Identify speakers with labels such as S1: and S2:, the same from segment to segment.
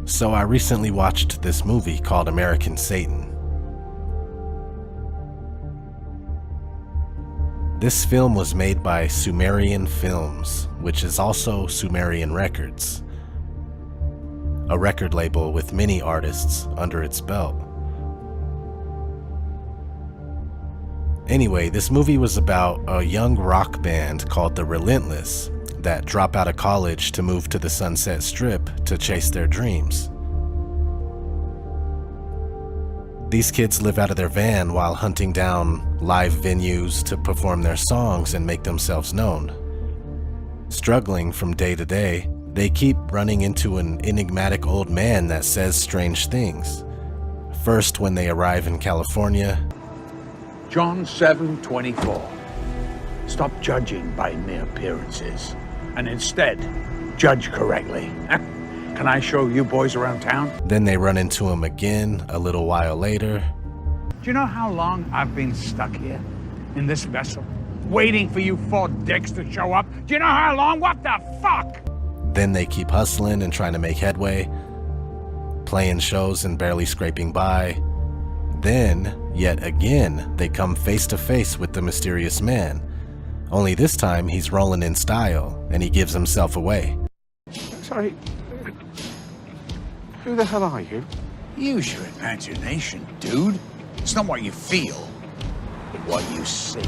S1: So I recently watched this movie called American Satan. This film was made by Sumerian Films, which is also Sumerian Records, a record label with many artists under its belt. Anyway, this movie was about a young rock band called The Relentless that drop out of college to move to the Sunset Strip to chase their dreams. These kids live out of their van while hunting down live venues to perform their songs and make themselves known. Struggling from day to day, they keep running into an enigmatic old man that says strange things. First, when they arrive in California,
S2: John 7:24. Stop judging by mere appearances, and instead, judge correctly. Can I show you boys around town?
S1: Then they run into him again a little while later.
S2: Do you know how long I've been stuck here, in this vessel, waiting for you four dicks to show up? Do you know how long? What the fuck?
S1: Then they keep hustling and trying to make headway, playing shows and barely scraping by. Then, yet again, they come face to face with the mysterious man. Only this time he's rolling in style and he gives himself away.
S2: Sorry. Who the hell are you? Use your imagination, dude. It's not what you feel, but what you see.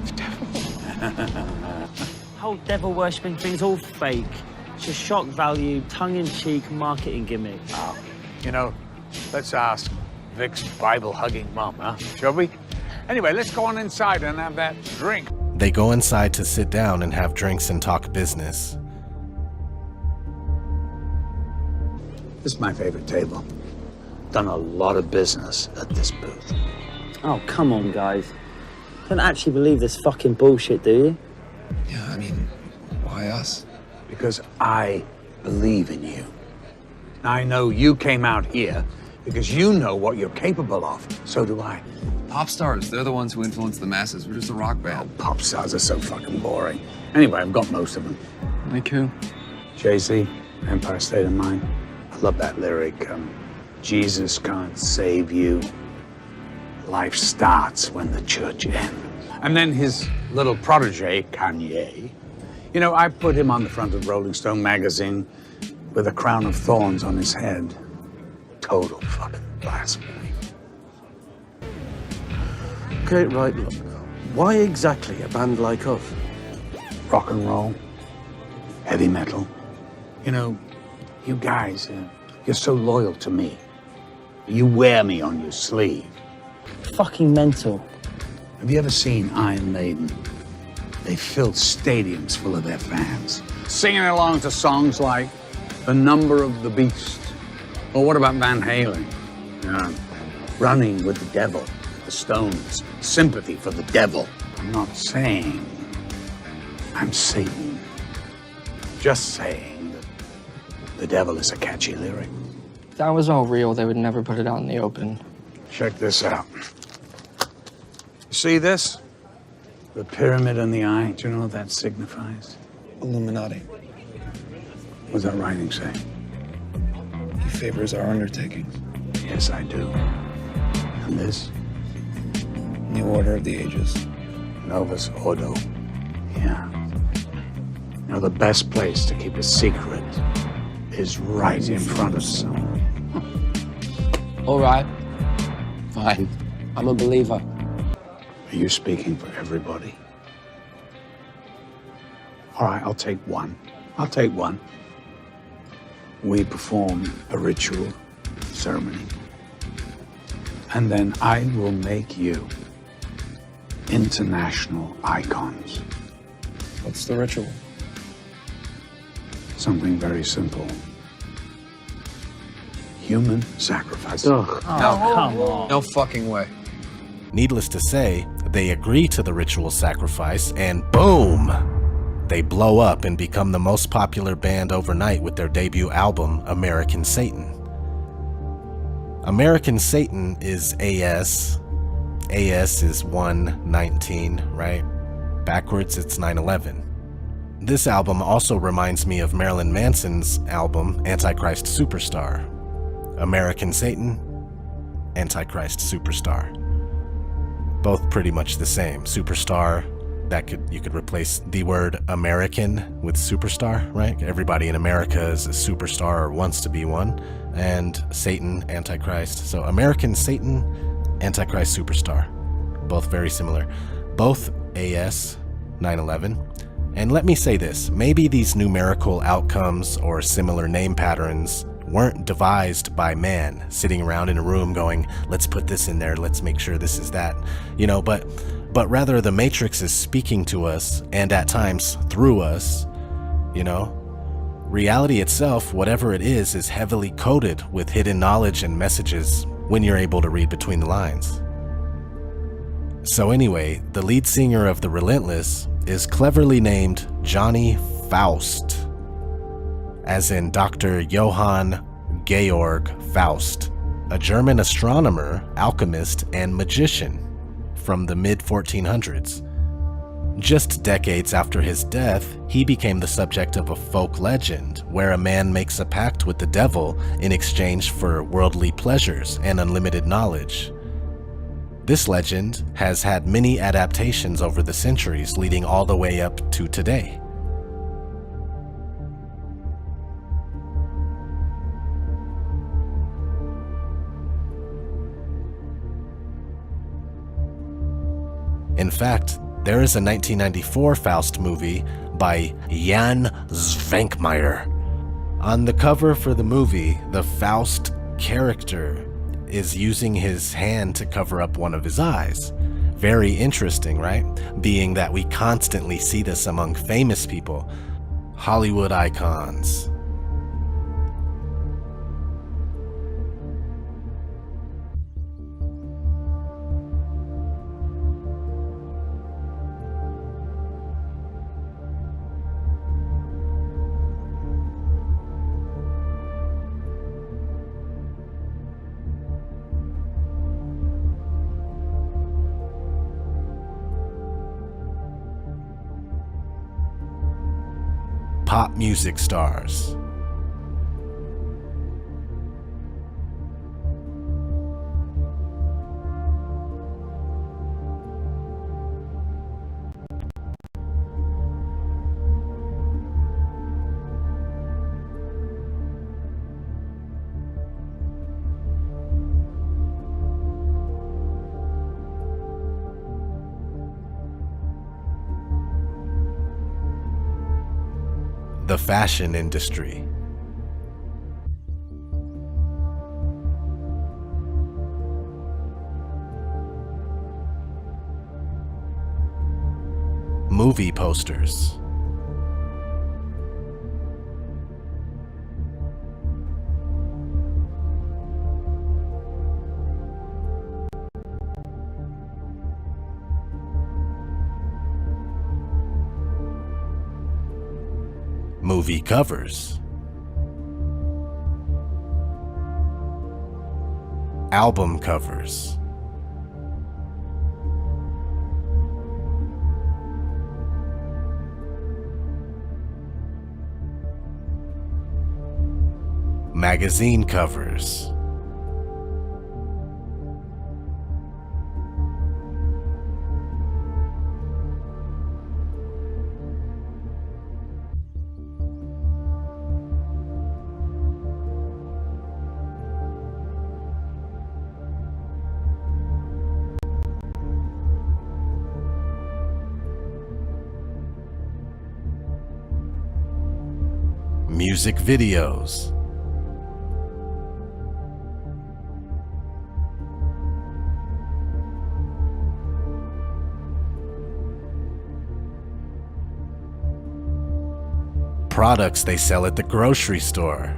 S2: The devil.
S3: Whole devil worshipping thing's all fake. It's just shock value, tongue-in-cheek marketing gimmick.
S2: Oh, you know, let's ask Vic's Bible-hugging mom, huh? Shall we? Anyway, let's go on inside and have that drink.
S1: They go inside to sit down and have drinks and talk business.
S2: This is my favorite table. Done a lot of business at this booth.
S3: Oh, come on, guys. Don't actually believe this fucking bullshit, do you?
S4: Yeah, I mean, why us?
S2: Because I believe in you. I know you came out here because you know what you're capable of. So do I.
S4: Pop stars, they're the ones who influence the masses. We're just a rock band.
S2: Oh, pop stars are so fucking boring. Anyway, I've got most of them.
S4: Like who?
S2: Jay-Z, Empire State of Mind. I love that lyric. Jesus can't save you. Life starts when the church ends. And then his little protege, Kanye. You know, I put him on the front of Rolling Stone magazine with a crown of thorns on his head. Total fucking blasphemy.
S5: Okay, right, look. Why exactly a band like us?
S2: Rock and roll, heavy metal. You know, you guys, you're so loyal to me. You wear me on your sleeve.
S3: Fucking mental.
S2: Have you ever seen Iron Maiden? They filled stadiums full of their fans, singing along to songs like The Number of the Beast. Or what about Van Halen? Yeah. Running with the Devil, the Stones, Sympathy for the Devil. I'm not saying I'm Satan. Just saying that the devil is a catchy lyric.
S6: If that was all real, they would never put it out in the open.
S2: Check this out. You see this? The pyramid in the eye. Do you know what that signifies?
S4: Illuminati.
S2: What's that writing say?
S4: He favors our undertakings.
S2: Yes, I do. And this?
S4: New Order of the Ages.
S2: Novus Ordo. Yeah. You know, the best place to keep a secret is right in front of someone.
S6: All right. Fine. I'm a believer.
S2: Are you speaking for everybody? All right, I'll take one. I'll take one. We perform a ritual ceremony. And then I will make you international icons.
S4: What's the ritual?
S2: Something very simple. Human sacrifice.
S3: Oh, come on.
S4: No fucking way.
S1: Needless to say, they agree to the ritual sacrifice and boom! They blow up and become the most popular band overnight with their debut album, American Satan. American Satan is AS. AS is 119, right? Backwards, it's 9/11. This album also reminds me of Marilyn Manson's album, Antichrist Superstar. American Satan, Antichrist Superstar. Both pretty much the same. Superstar, you could replace the word American with superstar, right? Everybody in America is a superstar or wants to be one. And Satan, Antichrist. So American Satan, Antichrist Superstar. Both very similar. Both AS 911. And let me say this, maybe these numerical outcomes or similar name patterns weren't devised by man sitting around in a room going, let's put this in there, let's make sure this is that, but rather the Matrix is speaking to us, and at times through us. Reality itself, whatever it is heavily coded with hidden knowledge and messages when you're able to read between the lines. So anyway, the lead singer of The Relentless is cleverly named Johnny Faust, as in Dr. Johann Georg Faust, a German astronomer, alchemist, and magician from the mid-1400s. Just decades after his death, he became the subject of a folk legend where a man makes a pact with the devil in exchange for worldly pleasures and unlimited knowledge. This legend has had many adaptations over the centuries, leading all the way up to today. In fact, there is a 1994 Faust movie by Jan Svankmajer. On the cover for the movie, the Faust character is using his hand to cover up one of his eyes. Very interesting, right? Being that we constantly see this among famous people, Hollywood icons. Pop music stars. The fashion industry. Movie posters. Movie covers. Album covers. Magazine covers. Music videos. Products they sell at the grocery store.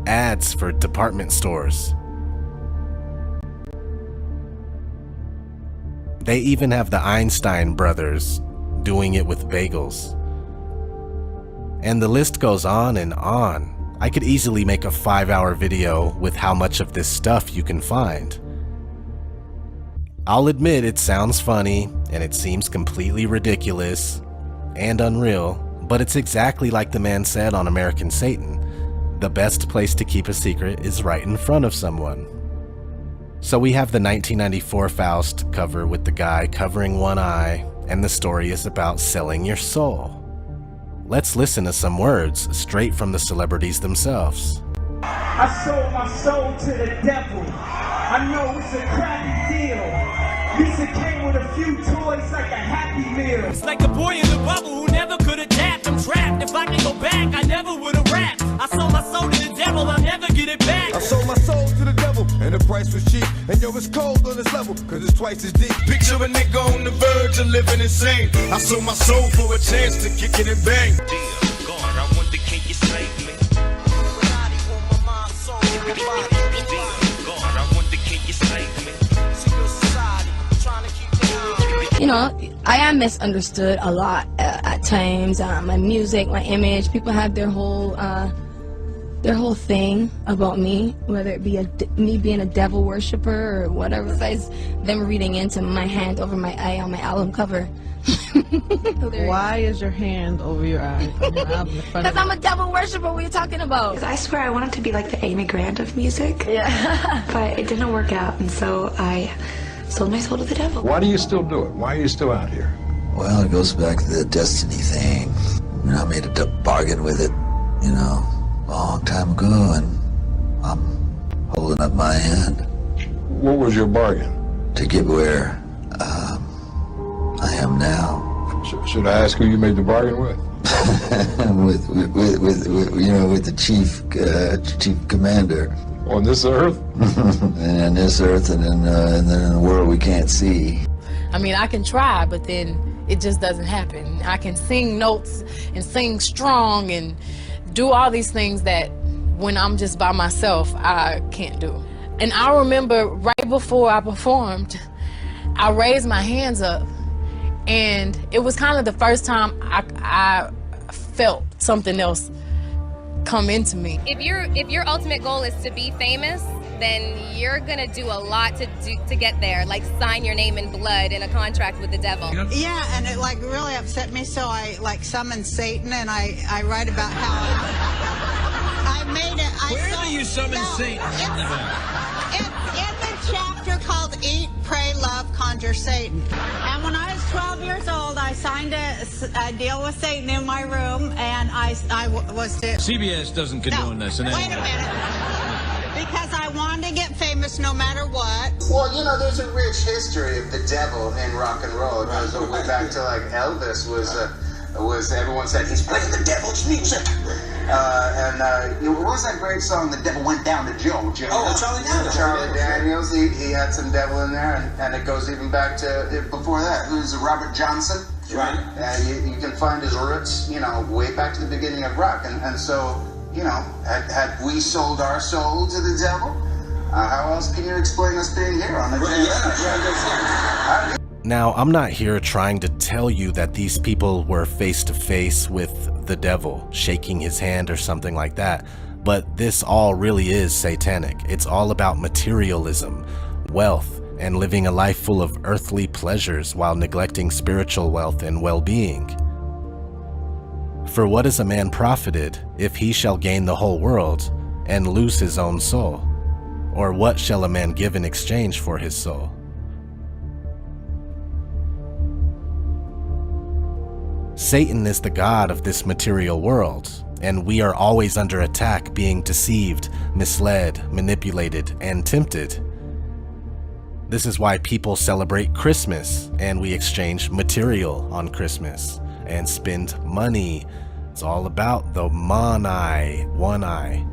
S1: Ads for department stores. They even have the Einstein brothers doing it with bagels. And the list goes on and on. I could easily make a 5-hour video with how much of this stuff you can find. I'll admit it sounds funny and it seems completely ridiculous and unreal, but it's exactly like the man said on American Satan. The best place to keep a secret is right in front of someone. So we have the 1994 Faust cover with the guy covering one eye, and the story is about selling your soul. Let's listen to some words straight from the celebrities themselves.
S7: I sold my soul to the devil. I know it's a crappy deal. Lisa came with a few toys like a Happy Meal.
S8: It's like a boy in the bubble who never could adapt. I'm trapped. If I could go back, I never would have rapped. I sold my soul to the devil. I'll never get it back.
S9: I sold my soul to the devil, and the price was cheap. And yo, it's cold on this level, cause it's twice as deep.
S10: Picture a nigga on the verge of living insane. I sold my soul for a chance to kick it and bang.
S8: Dear God, I wonder, can you save me?
S11: You know, I am misunderstood a lot at times. My music, my image, people have their whole thing about me, whether it be me being a devil worshiper or whatever. Besides them reading into my hand over my eye on my album cover.
S12: Why is your hand over your eye?
S11: Because I'm a devil worshiper. What are you talking about?
S13: I swear I wanted to be like the Amy Grant of music.
S11: Yeah.
S13: But it didn't work out, and so I sold my soul to the devil.
S9: Why do you still do it? Why are you still out here?
S14: Well, it goes back to the destiny thing. You know, I made a bargain with it, you know, a long time ago, and I'm holding up my end.
S9: What was your bargain?
S14: To get where I am now.
S9: Should I ask who you made the bargain with?
S14: with the chief commander.
S9: On this earth?
S14: And on this earth, and then in the world we can't see.
S15: I mean, I can try, but then it just doesn't happen. I can sing notes and sing strong and do all these things that when I'm just by myself, I can't do. And I remember right before I performed, I raised my hands up, and it was kind of the first time I felt something else come into me.
S16: If your ultimate goal is to be famous, then you're gonna do a lot to get there, like sign your name in blood in a contract with the devil.
S17: Yeah, and it like really upset me, so I like summoned Satan, and I write about how I made it.
S10: Where do you summon Satan?
S17: It's in the chapter called Eat, Pray, Love, Conjure Satan. And when I was 12 years old, I signed a deal with Satan in my room, and I was to...
S10: CBS doesn't condone this.
S17: Wait a minute. Because I wanted to get famous no matter what.
S18: Well, you know, there's a rich history of the devil in rock and roll. It goes all the way back to like Elvis was everyone said he's playing the devil's music. What was that great song, The Devil Went Down to Joe?
S10: Oh, Charlie Daniels.
S18: Charlie Daniels, he had some devil in there, and it goes even back to before that. Who's Robert Johnson?
S10: Right.
S18: You can find his roots, you know, way back to the beginning of rock. And so, you know, had we sold our soul to the devil? How else can you explain us being here on the
S1: Now, I'm not here trying to tell you that these people were face to face with the devil, shaking his hand or something like that, but this all really is satanic. It's all about materialism, wealth, and living a life full of earthly pleasures while neglecting spiritual wealth and well-being. For what is a man profited if he shall gain the whole world and lose his own soul? Or what shall a man give in exchange for his soul? Satan is the god of this material world, and we are always under attack, being deceived, misled, manipulated, and tempted. This is why people celebrate Christmas, and we exchange material on Christmas and spend money. It's all about the one eye.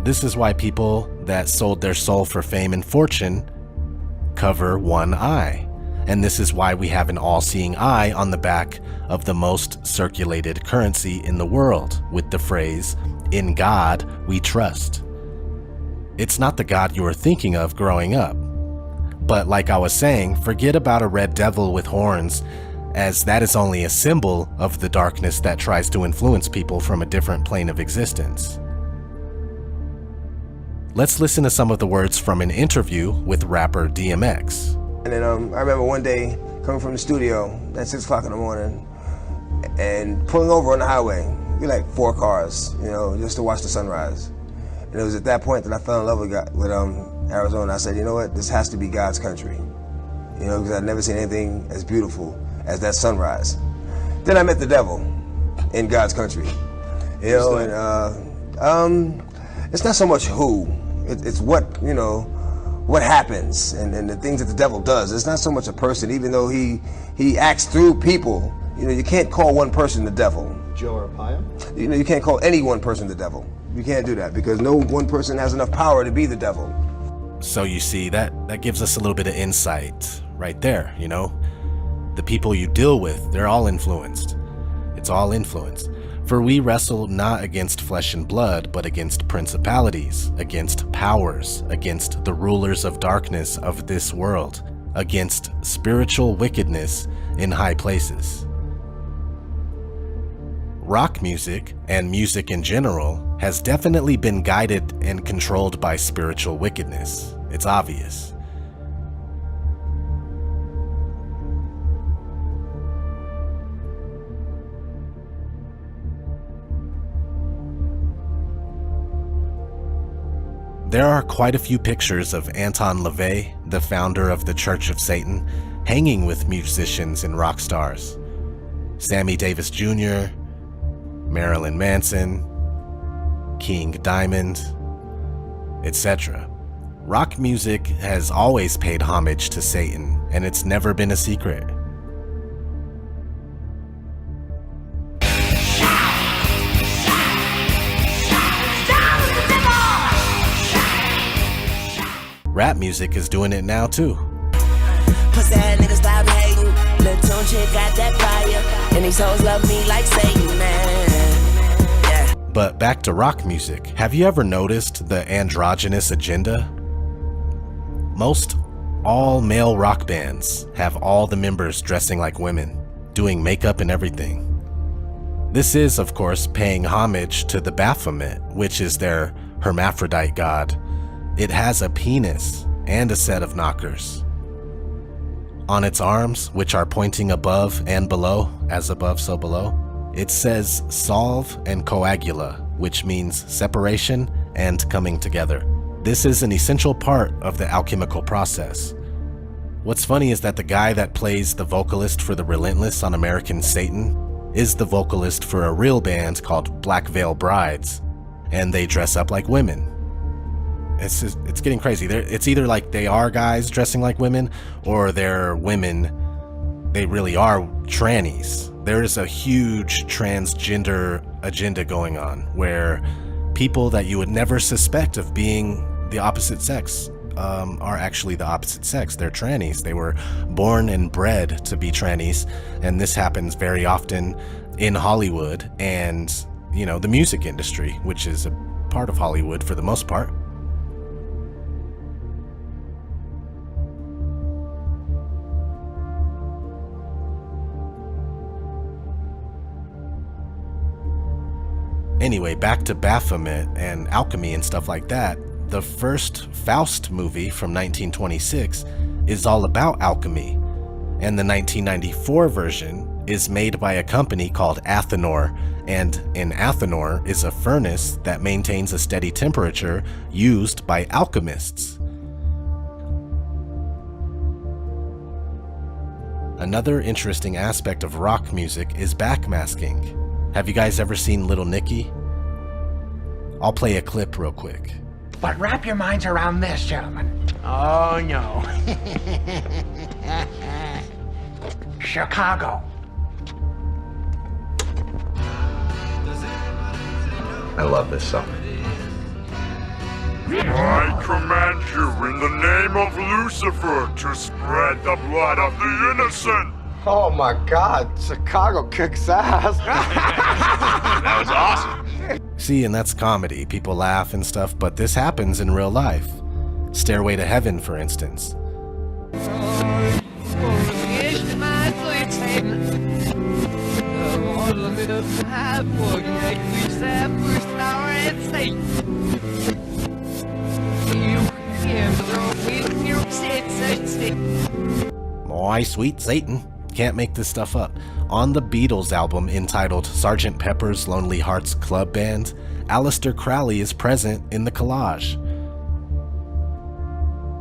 S1: This is why people that sold their soul for fame and fortune cover one eye. And this is why we have an all-seeing eye on the back of the most circulated currency in the world with the phrase, "In God we trust." It's not the God you were thinking of growing up. But like I was saying, forget about a red devil with horns, as that is only a symbol of the darkness that tries to influence people from a different plane of existence. Let's listen to some of the words from an interview with rapper DMX.
S19: And then I remember one day coming from the studio at 6 o'clock in the morning and pulling over on the highway. We like 4 cars, you know, just to watch the sunrise. And it was at that point that I fell in love with Arizona. I said, you know what, this has to be God's country. You know, because I'd never seen anything as beautiful as that sunrise. Then I met the devil in God's country. You know, and it's not so much who, it's what, you know, what happens and the things that the devil does. It's not so much a person, even though he acts through people. You know, you can't call one person the devil.
S20: Joe Arpaio?
S19: You know, you can't call any one person the devil. You can't do that because no one person has enough power to be the devil.
S1: So you see, that gives us a little bit of insight right there, you know? The people you deal with, they're all influenced. It's all influence. For we wrestle not against flesh and blood, but against principalities, against powers, against the rulers of darkness of this world, against spiritual wickedness in high places. Rock music, and music in general, has definitely been guided and controlled by spiritual wickedness. It's obvious. There are quite a few pictures of Anton LaVey, the founder of the Church of Satan, hanging with musicians and rock stars. Sammy Davis Jr., Marilyn Manson, King Diamond, etc. Rock music has always paid homage to Satan, and it's never been a secret. Rap music is doing it now too.
S21: Pussy niggas stop hating. Lil' Tune chick got that fire, and these hoes love me like Satan, man. Yeah.
S1: But back to rock music. Have you ever noticed the androgynous agenda? Most all male rock bands have all the members dressing like women, doing makeup and everything. This is, of course, paying homage to the Baphomet, which is their hermaphrodite god. It has a penis and a set of knockers. On its arms, which are pointing above and below, as above so below, it says solve and coagula, which means separation and coming together. This is an essential part of the alchemical process. What's funny is that the guy that plays the vocalist for the Relentless on American Satan is the vocalist for a real band called Black Veil Brides, and they dress up like women. It's getting crazy. It's either like they are guys dressing like women, or they're women, they really are trannies. There is a huge transgender agenda going on where people that you would never suspect of being the opposite sex are actually the opposite sex. They're trannies. They were born and bred to be trannies, and this happens very often in Hollywood and, you know, the music industry, which is a part of Hollywood for the most part. Anyway, back to Baphomet and alchemy and stuff like that. The first Faust movie from 1926 is all about alchemy, and the 1994 version is made by a company called Athenor, and an Athenor is a furnace that maintains a steady temperature used by alchemists. Another interesting aspect of rock music is backmasking. Have you guys ever seen Little Nicky? I'll play a clip real quick.
S22: But wrap your minds around this, gentlemen. Oh, no. Chicago.
S23: I love this song.
S24: I command you in the name of Lucifer to spread the blood of the innocent.
S23: Oh my God, Chicago kicks ass.
S24: That was awesome.
S1: See, and that's comedy. People laugh and stuff, but this happens in real life. Stairway to Heaven, for instance. Why, sweet Satan. Can't make this stuff up. On the Beatles album entitled Sgt. Pepper's Lonely Hearts Club Band, Aleister Crowley is present in the collage.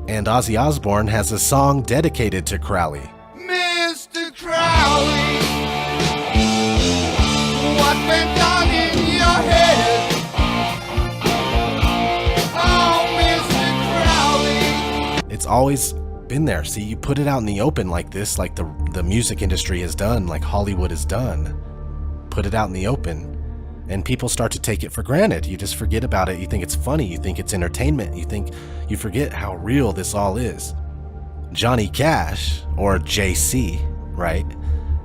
S1: And Ozzy Osbourne has a song dedicated to Crowley.
S10: Mr. Crowley, what went on in your head? Oh, Mr. Crowley.
S1: It's always been there. See, you put it out in the open like this, like the music industry has done, like Hollywood has done. Put it out in the open, and people start to take it for granted. You just forget about it. You think it's funny. You think it's entertainment. You forget how real this all is. Johnny Cash, or JC, right,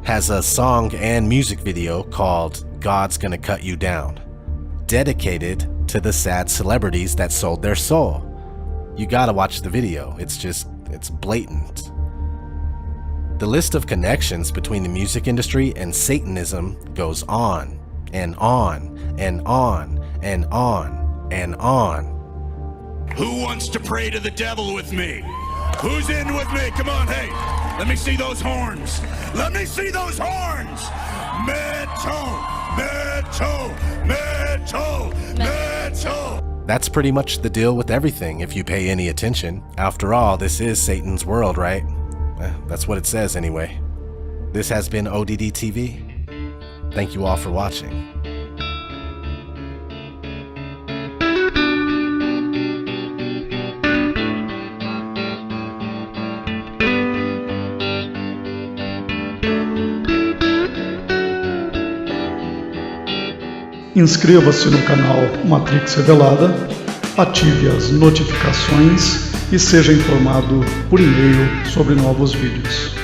S1: has a song and music video called God's Gonna Cut You Down, dedicated to the sad celebrities that sold their soul. You gotta watch the video. It's blatant. The list of connections between the music industry and Satanism goes on and on and on and on and on.
S2: Who wants to pray to the devil with me? Who's in with me? Come on, hey, let me see those horns. Let me see those horns. Metal, metal, metal, metal.
S1: That's pretty much the deal with everything if you pay any attention. After all, this is Satan's world, right? That's what it says anyway. This has been ODD TV. Thank you all for watching.
S5: Inscreva-se no canal Matrix Revelada, ative as notificações e seja informado por e-mail sobre novos vídeos.